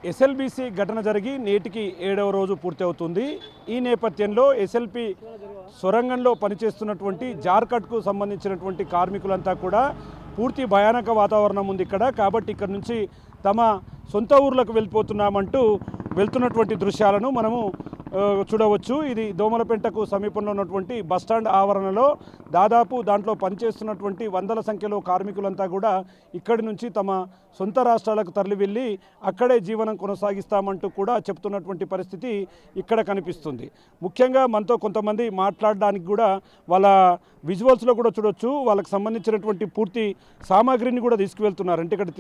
SLBC ఘటన జరిగి నేటికి 7వ రోజు పూర్తి అవుతుంది. ఈ నేపథ్యంలో ఎస్ఎల్పి సొరంగంలో పనిచేస్తున్నటువంటి జార్ఖండ్కు సంబంధించినటువంటి కార్మికులంతా కూడా పూర్తి భయానక వాతావరణం ఉంది ఇక్కడ. కాబట్టి ఇక్కడ నుంచి తమ సొంత ఊర్లకు వెళ్ళిపోతున్నామంటూ వెళ్తున్నటువంటి దృశ్యాలను మనము చూడవచ్చు. ఇది దోమలపెంటకు సమీపంలో ఉన్నటువంటి బస్టాండ్ ఆవరణలో దాదాపు దాంట్లో పనిచేస్తున్నటువంటి వందల సంఖ్యలో కార్మికులంతా కూడా ఇక్కడి నుంచి తమ సొంత రాష్ట్రాలకు తరలి వెళ్ళి అక్కడే జీవనం కొనసాగిస్తామంటూ కూడా చెప్తున్నటువంటి పరిస్థితి ఇక్కడ కనిపిస్తుంది. ముఖ్యంగా మనతో కొంతమంది మాట్లాడడానికి కూడా వాళ్ళ విజువల్స్లో కూడా చూడొచ్చు. వాళ్ళకి సంబంధించినటువంటి పూర్తి సామాగ్రిని కూడా తీసుకువెళ్తున్నారు. అంటే ఇక్కడ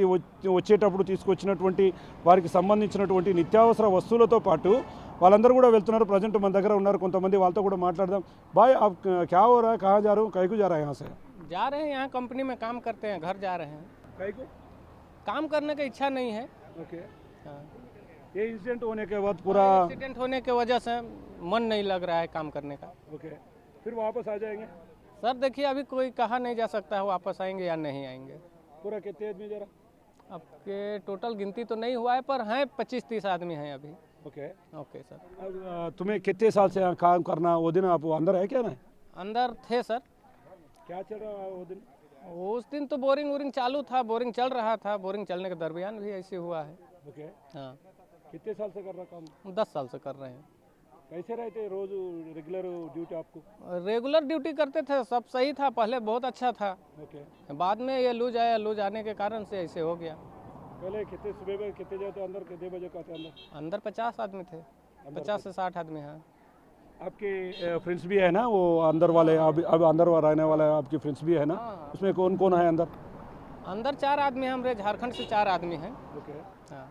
వచ్చేటప్పుడు తీసుకొచ్చినటువంటి వారికి సంబంధించినటువంటి నిత్యావసర వస్తువులతో పాటు వాళ్ళందరూ కూడా వెళ్తున్నారు. ప్రజెంట్ మన దగ్గర ఉన్నారు కొంతమంది, వాళ్ళతో కూడా మాట్లాడదాం. भाई आप क्या हो रहा है, कहाँ जा रहे हो, कहीं को जा रहा है? यहाँ से जा रहे हैं, यहाँ कंपनी में काम करते हैं, घर जा रहे हैं। कहीं को काम करने की इच्छा नहीं है। ओके। हाँ। ये इंसिडेंट होने के बाद पूरा एक्सीडेंट होने की वजह से मन नहीं लग रहा है काम करने का। ओके, फिर वापस आ जाएंगे? सर देखिए अभी कोई कहा नहीं जा सकता है वापस आएंगे या नहीं आएंगे। पूरा कितने आदमी जा रहा? आपके टोटल गिनती तो नहीं हुआ है पर हैं 25-30 आदमी हैं अभी। ओके। Okay sir. अब तुम्हें कितने साल से यहाँ काम करना? वो दिन आप अंदर है क्या? ना अंदर थे सर। क्या चल रहा वो दिन? उस दिन तो बोरिंग चालू था, बोरिंग चल रहा था, बोरिंग चलने के दरमियान भी ऐसे हुआ है। ओके। हाँ। कितने साल से कर रहा काम? 10 साल से कर रहे हैं। कैसे रहते रोज रेगुलर ड्यूटी आपको? रेगुलर ड्यूटी करते थे, सब सही था, पहले बहुत अच्छा था। ओके। बाद में ये लूज आया, लूज आने के कारण से ऐसे हो गया। पहले कितने सुबह में कितने जाते अंदर, कितने बजे का आते अंदर? अंदर 50 आदमी थे, 50 से 60 आदमी हैं। आपके फ्रेंड्स भी है ना वो अंदर वाले? अब अंदर रहने वाला आपके फ्रेंड्स भी है ना? हाँ। उसमें कौन कौन है अंदर? अंदर 4 आदमी हैं, हमारे झारखंड से 4 आदमी हैं। ओके। हाँ,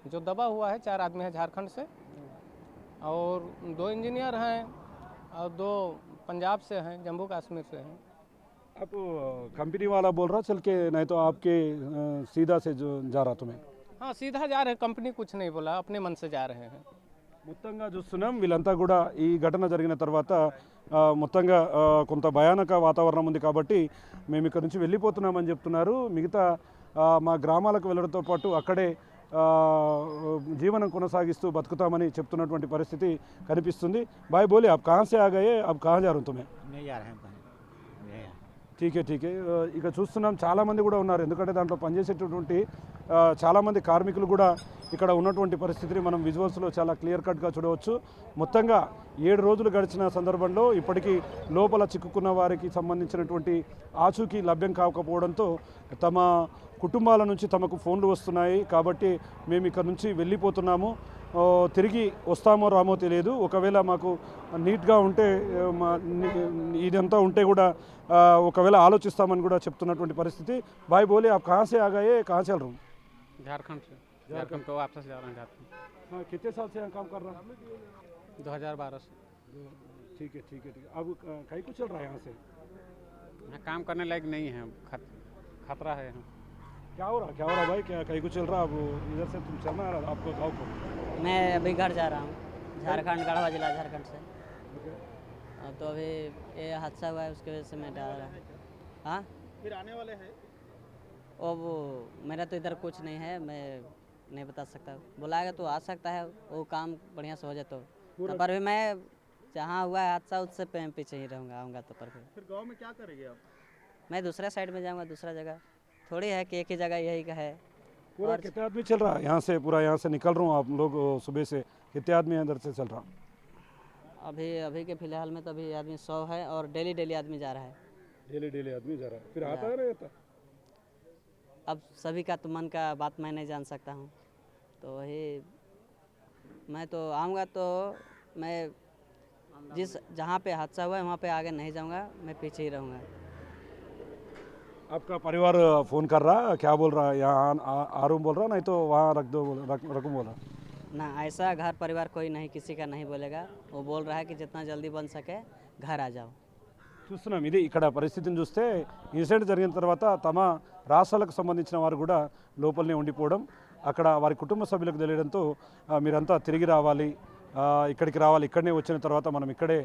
जो दबा हुआ है 4 आदमी है झारखंड से, और 2 इंजीनियर हैं और 2 पंजाब से हैं, जम्मू कश्मीर से हैं। आप कंपनी वाला बोल रहा चल के, नहीं तो आपके सीधा से जो जा रहा तुम्हें? हाँ सीधा जा रहे हैं, कंपनी कुछ नहीं बोला, अपने मन से जा रहे हैं। మొత్తంగా చూస్తున్నాం వీళ్ళంతా కూడా ఈ ఘటన జరిగిన తర్వాత మొత్తంగా కొంత భయానక వాతావరణం ఉంది కాబట్టి మేము ఇక్కడ నుంచి వెళ్ళిపోతున్నామని చెప్తున్నారు. మిగతా మా గ్రామాలకు వెళ్ళడంతో పాటు అక్కడే జీవనం కొనసాగిస్తూ బతుకుతామని చెప్తున్నటువంటి పరిస్థితి కనిపిస్తుంది. బాయ్ బోలే आप कहाँ से आ गए, अब कहाँ जा रहे हो तुम्हें? नहीं जा रहे हैं कहीं। ఠీకే ఠీకే. ఇక చూస్తున్నాం చాలామంది కూడా ఉన్నారు, ఎందుకంటే దాంట్లో పనిచేసేటటువంటి చాలామంది కార్మికులు కూడా ఇక్కడ ఉన్నటువంటి పరిస్థితిని మనం విజువల్స్లో చాలా క్లియర్ కట్గా చూడవచ్చు. మొత్తంగా 7 రోజులు గడిచిన సందర్భంలో ఇప్పటికీ లోపల చిక్కుకున్న వారికి సంబంధించినటువంటి ఆచూకీ లభ్యం కాకపోవడంతో తమ కుటుంబాల నుంచి తమకు ఫోన్లు వస్తున్నాయి. కాబట్టి మేము ఇక్కడ నుంచి వెళ్ళిపోతున్నాము, తిరిగి వస్తామో రామో తెలియదు. ఒకవేళ మాకు నీట్గా ఉంటే ఇదంతా ఉంటే కూడా ఒకవేళ ఆలోచిస్తామని కూడా చెప్తున్నటువంటి పరిస్థితి. भाई बोले आप कहाँ से आ गए, कहाँ चल रहे हो? झारखंड से, झारखंड को वापस जा रहे हैं झारखंड। हाँ, कितने साल से यहाँ काम कर रहा है? 2012 से। ठीक है ठीक है ठीक है. अब कहीं को चल रहा है यहाँ से? यहाँ काम करने लायक नहीं है, खतरा है। क्या हो रहा भाई, क्या कहीं को चल रहा? अब इधर से तुम चलना है आपको गाँव को? मैं अभी घर जा रहा हूँ, झारखंड, गढ़वा जिला झारखंड से। ओके। तो अभी ये हादसा हुआ है, उसकी वजह से मैं डर रहा हूँ। हाँ, फिर आने वाले हैं? और वो मेरा तो इधर कुछ नहीं है, मैं नहीं बता सकता। बुलाएगा तो आ सकता है, वो काम बढ़िया से हो जाए तो। पर भी मैं जहाँ हुआ है हादसा उससे पीछे ही रहूँगा, आऊँगा तो। पर फिर गांव में क्या करेंगे आप? मैं दूसरा साइड में जाऊँगा, दूसरा जगह थोड़ी है कि एक ही जगह यही का है। पूरा कितने आदमी चल रहा है यहाँ से? पूरा यहाँ से निकल रहा हूँ आप लोग सुबह से, कितने आदमी अंदर से चल रहा? अभी के फिलहाल में तो अभी आदमी 100 है, और डेली आदमी जा रहा है। डेली आदमी जा रहा है, फिर आता है ना आता? अब सभी का तो मन का बात मैं नहीं जान सकता हूँ, तो वही मैं तो आऊँगा तो मैं जहाँ पे हादसा हुआ है वहाँ पे आगे नहीं जाऊँगा, मैं पीछे ही रहूँगा। आपका परिवार फ़ोन कर रहा, क्या बोल रहा है? यहाँ आ रूम बोल रहा, नहीं तो वहाँ रकूँ बोल रहा? ना, ऐसा घर परिवार कोई नहीं, किसी का नहीं बोलेगा। वो बोल रहा है कि जितना जल्दी बन सके घर आ जाओ। చూస్తున్నాం. ఇది ఇక్కడ పరిస్థితిని చూస్తే ఇన్సిడెంట్ జరిగిన తర్వాత తమ రాష్ట్రాలకు సంబంధించిన వారు కూడా లోపలనే ఉండిపోవడం, అక్కడ వారి కుటుంబ సభ్యులకు తెలియడంతో మీరంతా తిరిగి రావాలి, ఇక్కడికి రావాలి, ఇక్కడనే వచ్చిన తర్వాత మనం ఇక్కడే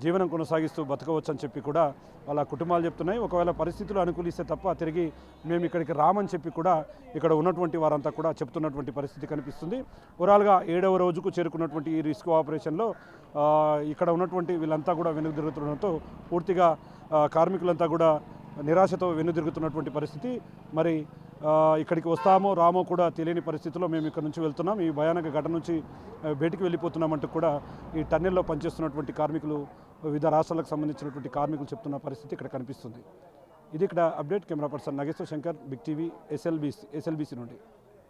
జీవనం కొనసాగిస్తూ బతకవచ్చు అని చెప్పి కూడా వాళ్ళ కుటుంబాలు చెప్తున్నాయి. ఒకవేళ పరిస్థితులు అనుకూలిస్తే తప్ప తిరిగి మేము ఇక్కడికి రామని చెప్పి కూడా ఇక్కడ ఉన్నటువంటి వారంతా కూడా చెప్తున్నటువంటి పరిస్థితి కనిపిస్తుంది. ఓవరాల్గా 7వ రోజుకు చేరుకున్నటువంటి ఈ రెస్క్యూ ఆపరేషన్లో ఇక్కడ ఉన్నటువంటి వీళ్ళంతా కూడా వెనుదిరుగుతుండడంతో పూర్తిగా కార్మికులంతా కూడా నిరాశతో వెనుదిరుగుతున్నటువంటి పరిస్థితి. మరి ఇక్కడికి వస్తామో రామో కూడా తెలియని పరిస్థితిలో మేము ఇక్కడ నుంచి వెళ్తున్నాం. ఈ భయానక ఘటన నుంచి బయటికి వెళ్ళిపోతున్నామంటూ కూడా ఈ టన్నెల్లో పనిచేస్తున్నటువంటి కార్మికులు, వివిధ రాష్ట్రాలకు సంబంధించినటువంటి కార్మికులు చెప్తున్న పరిస్థితి ఇక్కడ కనిపిస్తుంది. ఇది ఇక్కడ update. Camera person Nageswara Shankar, big TV, SLBC నుండి.